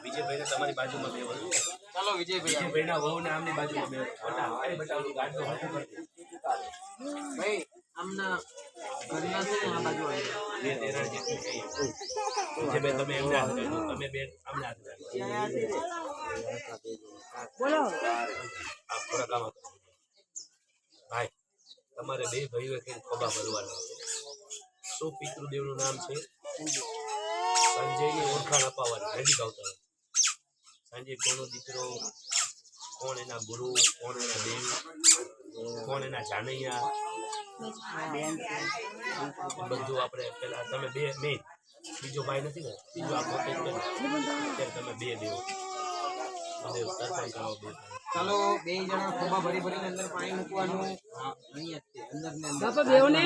વિજયભાઈ ને તમારી બાજુમાં બે ચાલો વિજયભાઈ ના વહુ ને આમની બાજુમાં બે ભાઈ આમના ઘરના છે ને આ બાજુ બે તેરા જેટલું વિજયભાઈ તમે એમને હાથ રાખો તમે બે આમને હાથ રાખો બોલો આ પૂરા કામ ભાઈ તમારે બે ભાઈઓ કે ખોબા ભરવાના શું પિતૃદેવનું નામ છે સંજયની ઓળખાણ અપાવવાની નજીક આવતા સંજય કોનો દીકરો કોણ એના ગુરુ કોણ એના દેવ કોણ એના જાનૈયા બધું આપણે પેલા તમે બે મેન બીજો ભાઈ નથી ને બીજો આ પોતે અત્યારે તમે બે દેવો દર્શન કરો બે ચાલો બે જણા ખોબા ભરી ભરીને અંદર પાણી મૂકવાનું અહીંયા છે અંદર ને અંદર બાપા બેઓને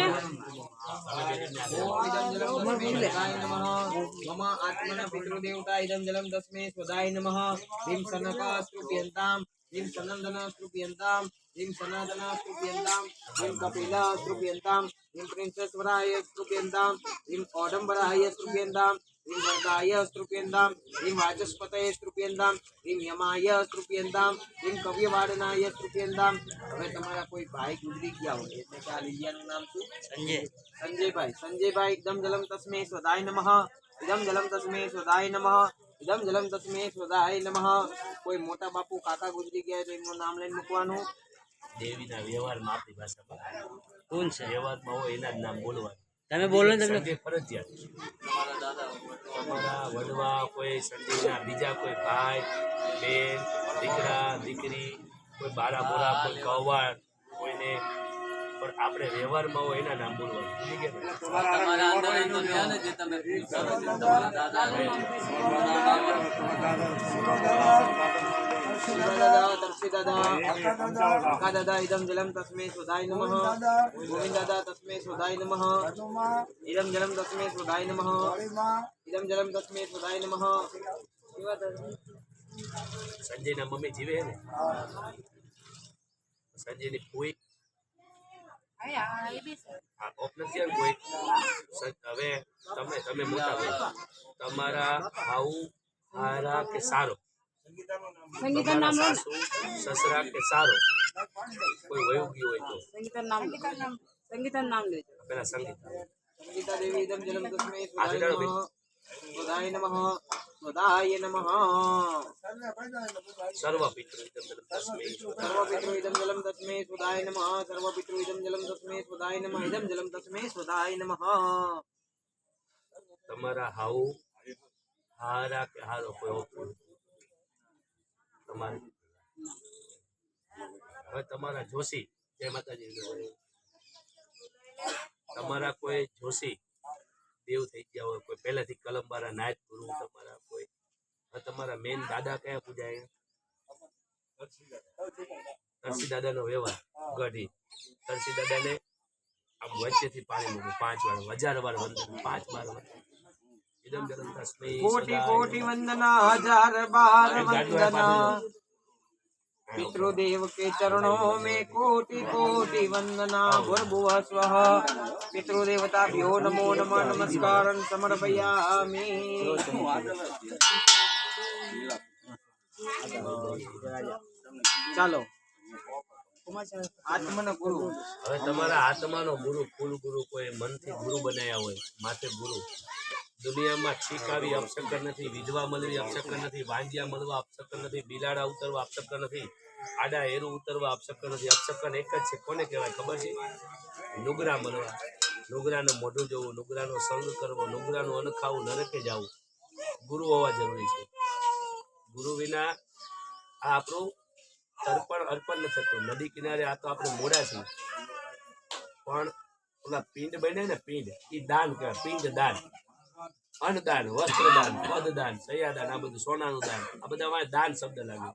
મમ આત્મના પિતૃદેવતા ઇદમ જલમ તસ્મે સ્વદાય નમઃ ભીમ સનકા સ્તુપ્યંતામ ભીમ સનંદન સ્તુપ્યંતામ ભીમ સનાતન સ્તુપ્યંતામ ભીમ કપિલા સ્તુપ્યંતામ ભીમ પ્રિન્સેશ્વરાય સ્તુપ્યંતામ ભીમ ઓડંબરાય સ્તુપ્યંતામ ભીમ વરદાય સ્તુપ્યંતામ ભીમ વાચસ્પતય સ્તુપ્યંતામ ભીમ યમાય સ્તુપ્યંતામ ભીમ કવ્યવાડનાય સ્તુપ્યંતામ હવે તમારા કોઈ ભાઈ ગુજરી ગયા હોય એટલે કે આ લીલિયાનું નામ શું સંજયભાઈ એકદમ જલમ તસ્મે સ્વદાય નમઃ ઇદમ જલમ તસ્મે સ્વદાય નમઃ ઇદમ જલમ તસ્મે સ્વદાય નમઃ કોઈ મોટા બાપુ કાકા ગુજરી ગયા તો એમનું નામ લઈને મૂકવાનું દેવીના વ્યવહારમાં આપણી ભાષામાં કોણ છે વ્યવહારમાં હોય એના જ નામ બોલવાનું તમે બોલો ને તમને ફરજિયાત તમારા વડવા કોઈ સંજયના બીજા કોઈ ભાઈ બેન દીકરા દીકરી કોઈ બારા બોરા કોઈ કૌવાડ કોઈને પણ આપણે વ્યવહારમાં હોય એના નામ બોલવાનું દાદા ઇદમ જલમ તસ્મે સ્વદાય નમઃ ગોવિંદ દાદા તસ્મે સ્વદાય નમઃ ઇદમ જલમ તસ્મે સ્વદાય નમઃ ઇદમ જલમ તસ્મે સ્વદાય નમઃ સંજયના મમ્મી જીવે ને સંજયની કોઈ હવે તમે મોટા ભાઈ તમારા આવું હારા કે સારો સાસુ સસરા કે સારો કોઈ વયું ગયું હોય તો સંગીતા નામ લેજો પેલા સંગીતા દેવી ઇદમ જલમ તસ્મે સ્વદાય નમઃ સ્વદાય નમઃ સર્વ પિતૃ ઇદમ જલમ તસ્મે સ્વદાય નમઃ સર્વ પિતૃ ઇદમ જલમ તસ્મે સ્વદાય નમઃ ઇદમ જલમ તસ્મે સ્વદાય નમઃ તમારા હાઉ હારા કે હારો કોઈ તમારે હવે તમારા જોશી જય માતાજી તમારા કોઈ જોશી દેવ થઈ ગયા હોય કોઈ પહેલાથી કલમબારા નાયક ગુરુ તમારા કોઈ તમારા મેન દાદા કયા પૂજાય તરસી દાદાનો વ્યવહાર ગઢી તરસી દાદાને આમ વચ્ચેથી પાણી મૂકું 5 વાર 1000 વાર વંદન 5 વાર ઇદમ જલમ તસ્મે કોટી કોટી વંદના 1000 બાર વંદના पितृदेव के चरणों में कोटि कोटि वंदना भूर्भुवः स्वः पितृदेवताभ्यो नमो नमः नमस्कारं समर्पयामि ચાલો આત્માનો ગુરુ હવે તમારા આત્માનો ગુરુ કુલ ગુરુ કોઈ મનથી ગુરુ બનાયા હોય માથે ગુરુ દુનિયામાં છીક આવી અપશકર નથી વિધવા મળવી અપશકર નથી વાંજિયા મળવા અપશકર નથી બિલાડા ઉતરવા અપશકર નથી આડા એરું ઉતરવા અપશકર નથી અપશકર એક જ છે કોને કહેવાય ખબર છે નુગરા મળવા નુગરાનું મોઢું જોવું નુગરાનો સંગ કરવો નુગરાનું અન્ન ખાવું નરકે જવું ગુરુ હોવા જરૂરી છે ગુરુ વિના આ આપણું તર્પણ અર્પણ નથી થતું નદી કિનારે આ તો આપણે મોડા છીએ પણ ઓલા પિંડ બને ને પિંડ એ દાન કહેવાય પિંડ દાન અન્નદાન વસ્ત્રદાન પદદાન સયાદાન આ બધું સોનાનું દાન આ બધા દાન શબ્દ લાગે